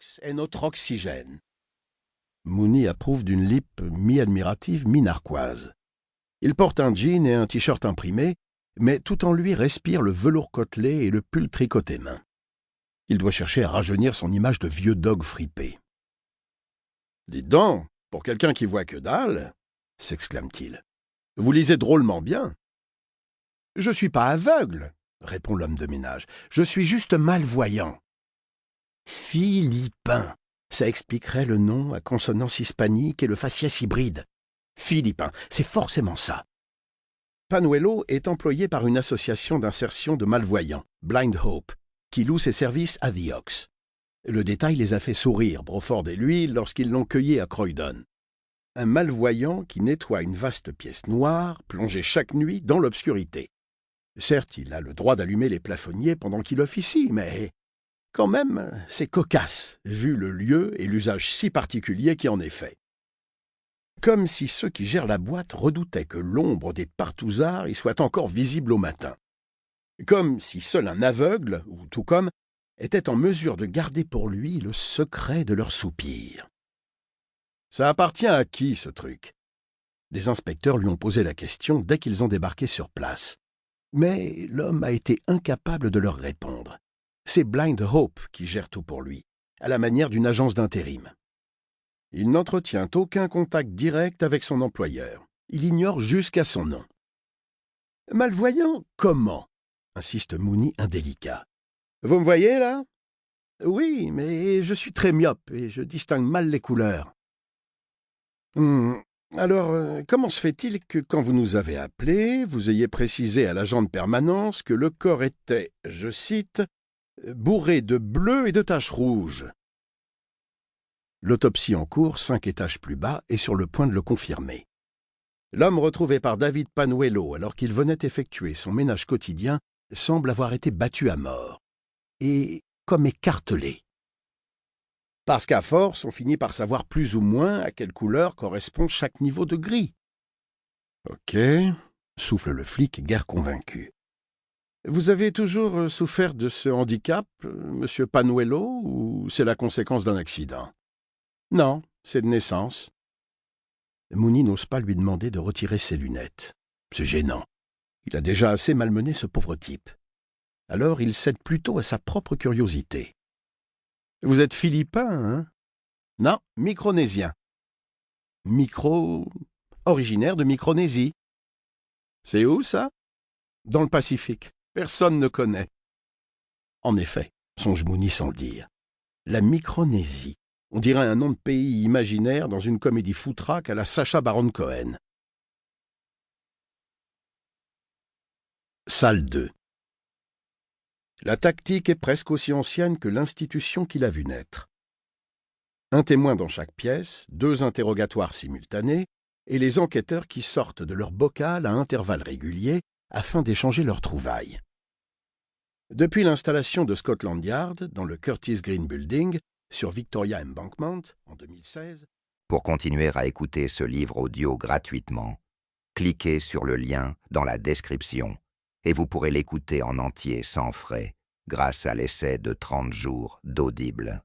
Diox est notre oxygène. Mooney approuve d'une lippe mi-admirative, mi-narquoise. Il porte un jean et un t-shirt imprimé, mais tout en lui respire le velours côtelé et le pull tricoté main. Il doit chercher à rajeunir son image de vieux dog fripé. « Dites donc, pour quelqu'un qui voit que dalle, » s'exclame-t-il, « vous lisez drôlement bien. »« Je suis pas aveugle, » répond l'homme de ménage, « je suis juste malvoyant. »« Philippin, ça expliquerait le nom à consonance hispanique et le faciès hybride. Philippin, c'est forcément ça. » Panuelo est employé par une association d'insertion de malvoyants, Blind Hope, qui loue ses services à The Ox. Le détail les a fait sourire, Broford et lui, lorsqu'ils l'ont cueilli à Croydon. Un malvoyant qui nettoie une vaste pièce noire, plongée chaque nuit dans l'obscurité. Certes, il a le droit d'allumer les plafonniers pendant qu'il officie, mais quand même, c'est cocasse, vu le lieu et l'usage si particulier qui en est fait. Comme si ceux qui gèrent la boîte redoutaient que l'ombre des partouzards y soit encore visible au matin. Comme si seul un aveugle, ou tout comme, était en mesure de garder pour lui le secret de leurs soupirs. Ça appartient à qui, ce truc? Les inspecteurs lui ont posé la question dès qu'ils ont débarqué sur place. Mais l'homme a été incapable de leur répondre. C'est Blind Hope qui gère tout pour lui, à la manière d'une agence d'intérim. Il n'entretient aucun contact direct avec son employeur. Il ignore jusqu'à son nom. « Malvoyant, comment ?» insiste Mooney indélicat. « Vous me voyez, là ? Oui, mais je suis très myope et je distingue mal les couleurs. » Alors, comment se fait-il que, quand vous nous avez appelés, vous ayez précisé à l'agent de permanence que le corps était, je cite, « bourré de bleu et de taches rouges ». L'autopsie en cours, 5 étages plus bas, est sur le point de le confirmer. L'homme retrouvé par David Panuelo alors qu'il venait effectuer son ménage quotidien semble avoir été battu à mort, et comme écartelé. Parce qu'à force, on finit par savoir plus ou moins à quelle couleur correspond chaque niveau de gris. « Ok, » souffle le flic, guère convaincu. « Vous avez toujours souffert de ce handicap, monsieur Panuelo, ou c'est la conséquence d'un accident? » « Non, c'est de naissance. » Mooney n'ose pas lui demander de retirer ses lunettes. C'est gênant. Il a déjà assez malmené ce pauvre type. Alors il cède plutôt à sa propre curiosité. « Vous êtes philippin, hein ? » ?»« Non, micronésien. »« Originaire de Micronésie. »« C'est où, ça ? » ?»« Dans le Pacifique. Personne ne connaît. » En effet, songe Mooney sans le dire. La Micronésie. On dirait un nom de pays imaginaire dans une comédie foutraque à la Sacha Baron Cohen. Salle 2. La tactique est presque aussi ancienne que l'institution qui l'a vu naître. Un témoin dans chaque pièce, 2 interrogatoires simultanés, et les enquêteurs qui sortent de leur bocal à intervalles réguliers afin d'échanger leurs trouvailles. Depuis l'installation de Scotland Yard dans le Curtis Green Building, sur Victoria Embankment, en 2016. Pour continuer à écouter ce livre audio gratuitement, cliquez sur le lien dans la description et vous pourrez l'écouter en entier sans frais grâce à l'essai de 30 jours d'Audible.